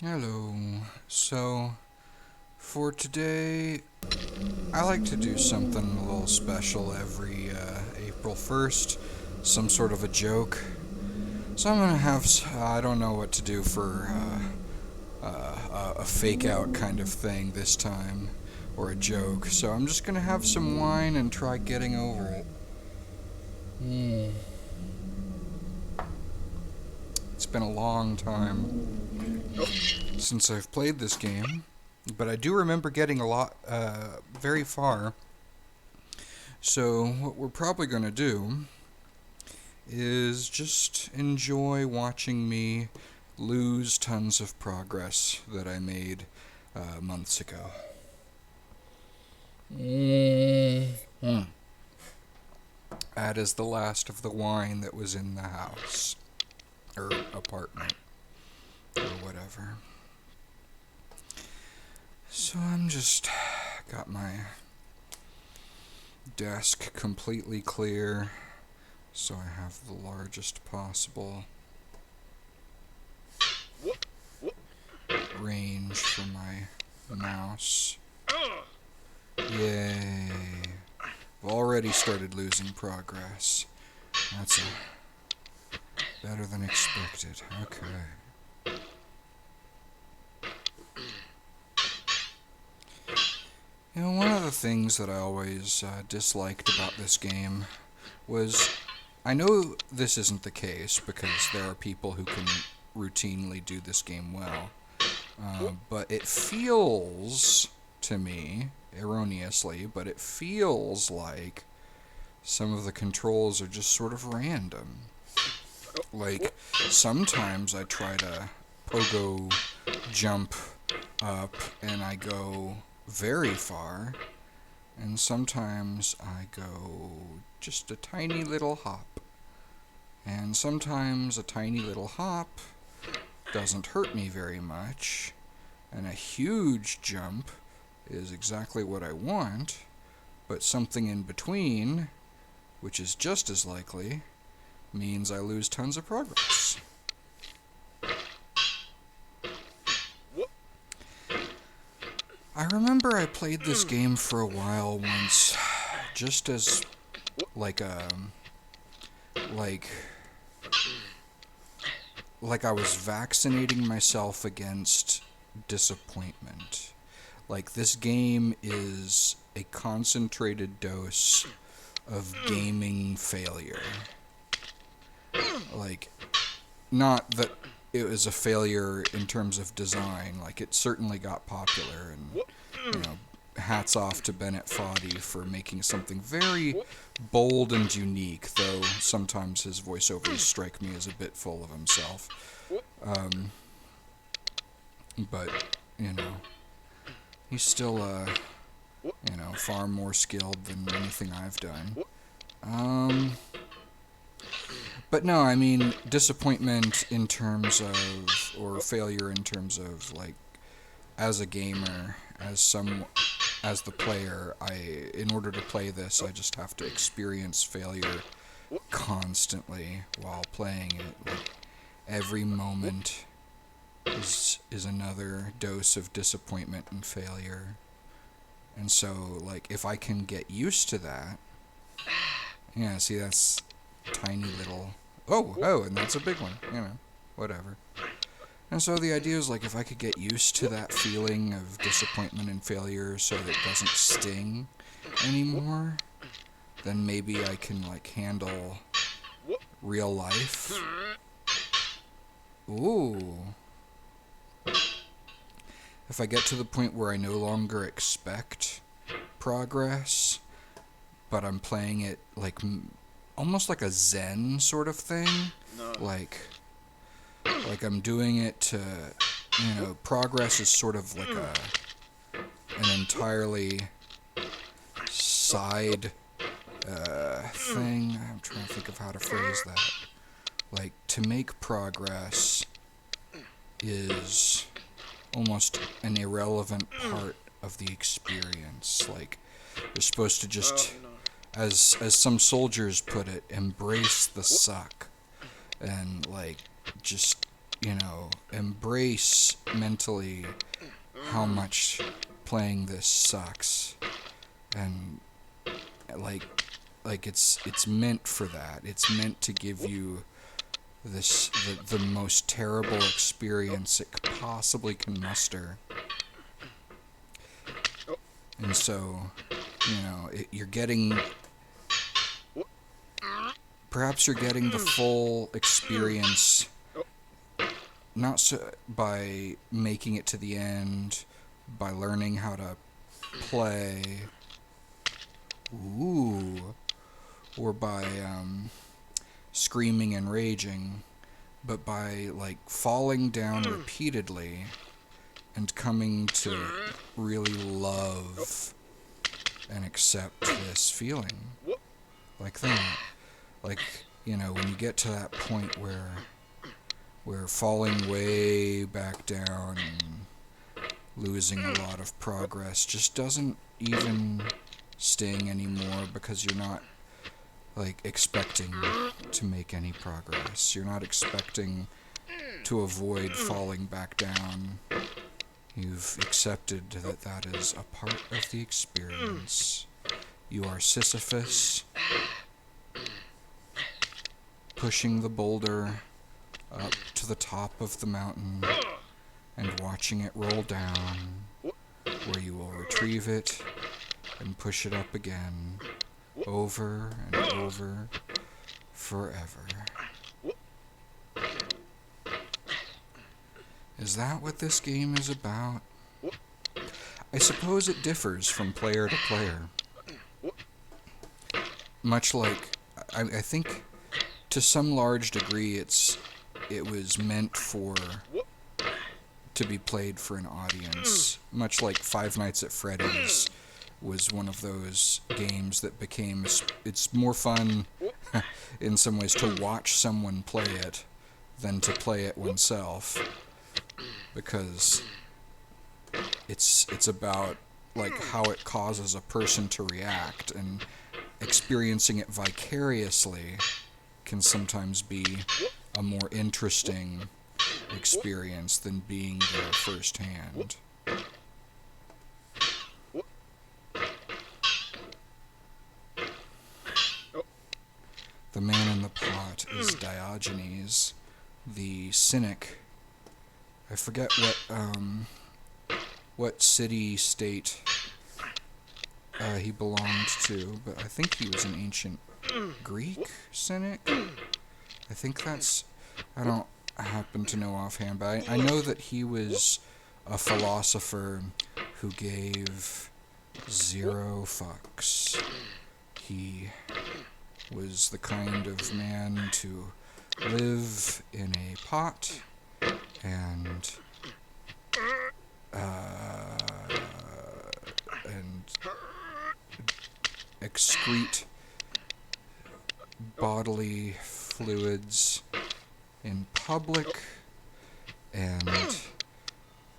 Hello. So, for today, I like to do something a little special every April 1st, some sort of a joke. So I'm gonna have, I don't know what to do for a fake out kind of thing this time, or a joke. So I'm just gonna have some wine and try getting over it. It's been a long time since I've played this game, but I do remember getting a lot, very far. So what we're probably going to do is just enjoy watching me lose tons of progress that I made months ago. That is the last of the wine that was in the house, or apartment, or whatever. So I'm just got my desk completely clear, so I have the largest possible range for my mouse. Yay. I've already started losing progress. That's better than expected. Okay. You know, one of the things that I always disliked about this game was, I know this isn't the case because there are people who can routinely do this game well, but it feels to me, erroneously, but it feels like some of the controls are just sort of random. Like, sometimes I try to pogo jump up and I go very far, and sometimes I go just a tiny little hop. And sometimes a tiny little hop doesn't hurt me very much, and a huge jump is exactly what I want, but something in between, which is just as likely, means I lose tons of progress. I remember I played this game for a while once, just as like I was vaccinating myself against disappointment. Like, this game is a concentrated dose of gaming failure. Like, not that it was a failure in terms of design. Like, it certainly got popular, and, you know, hats off to Bennet Foddy for making something very bold and unique, though sometimes his voiceovers strike me as a bit full of himself. But, you know, he's still, far more skilled than anything I've done. But no, I mean, disappointment in terms of, or failure in terms of, like, as a gamer, as the player, in order to play this, I just have to experience failure constantly while playing it. Like, every moment is another dose of disappointment and failure. And so, like, if I can get used to that, yeah, see, that's tiny little, and that's a big one, whatever. And so the idea is, like, if I could get used to that feeling of disappointment and failure so that it doesn't sting anymore, then maybe I can, like, handle real life. Ooh. If I get to the point where I no longer expect progress, but I'm playing it like almost like a Zen sort of thing, like I'm doing it to, progress is sort of like an entirely side thing. I'm trying to think of how to phrase that. Like, to make progress is almost an irrelevant part of the experience. Like, you're supposed to just, as some soldiers put it, embrace the suck, and, like, just, embrace mentally how much playing this sucks, and like it's meant for that. It's meant to give you the most terrible experience it possibly can muster. And so, you're getting, perhaps you're getting the full experience, not so by making it to the end, by learning how to play, or by screaming and raging, but by like falling down repeatedly and coming to really love and accept this feeling like that. Like, when you get to that point where falling way back down and losing a lot of progress just doesn't even sting anymore, because you're not like expecting to make any progress. You're not expecting to avoid falling back down. You've accepted that that is a part of the experience. You are Sisyphus, pushing the boulder up to the top of the mountain and watching it roll down, where you will retrieve it and push it up again, over and over, forever. Is that what this game is about? I suppose it differs from player to player. Much like, I think to some large degree it was meant to be played for an audience. Much like Five Nights at Freddy's was one of those games that became, it's more fun in some ways to watch someone play it than to play it oneself, because it's about like how it causes a person to react, and experiencing it vicariously can sometimes be a more interesting experience than being there firsthand. The man in the pot is Diogenes, the cynic. I forget what city-state he belonged to, but I think he was an ancient Greek cynic. I think that's... I don't happen to know offhand, but I know that he was a philosopher who gave zero fucks. He was the kind of man to live in a pot and excrete bodily fluids in public and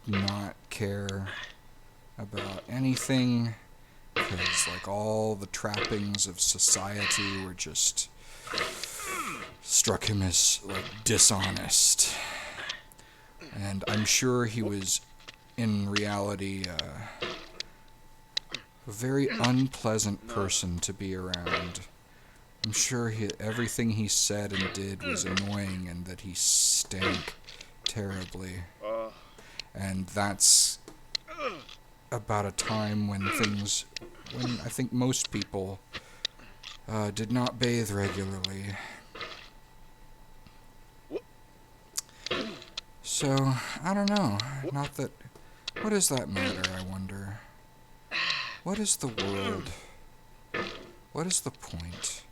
not care about anything, because like all the trappings of society were just struck him as like dishonest. And I'm sure he was in reality a very unpleasant person to be around. I'm sure everything he said and did was annoying, and that he stank terribly. And that's about a time when I think most people did not bathe regularly. So, I don't know. Not that... What does that matter, I wonder? What is the world? What is the point?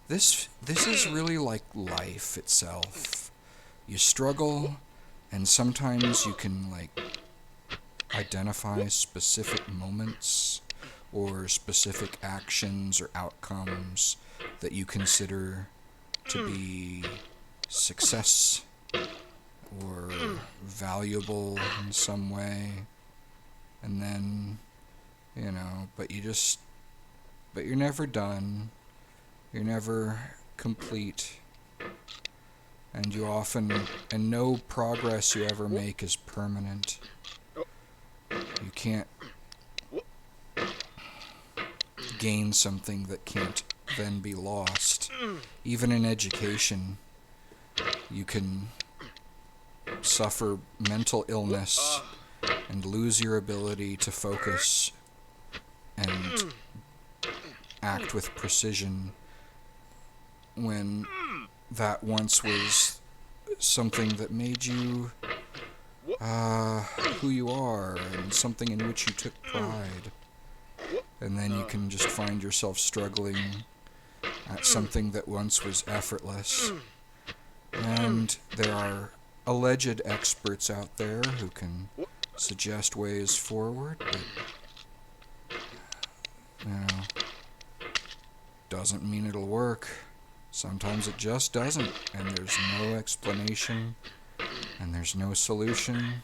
This is really like life itself. You struggle, and sometimes you can, like, identify specific moments or specific actions or outcomes that you consider to be success or valuable in some way, and then, but you're never done, you're never complete, and no progress you ever make is permanent. You can't gain something that can't then be lost. Even in education, you can suffer mental illness and lose your ability to focus and act with precision when that once was something that made you who you are and something in which you took pride. And then you can just find yourself struggling at something that once was effortless. And there are alleged experts out there who can suggest ways forward, but, doesn't mean it'll work. Sometimes it just doesn't, and there's no explanation, and there's no solution,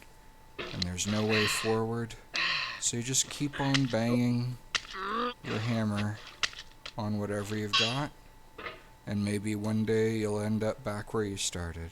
and there's no way forward. So you just keep on banging your hammer on whatever you've got, and maybe one day you'll end up back where you started.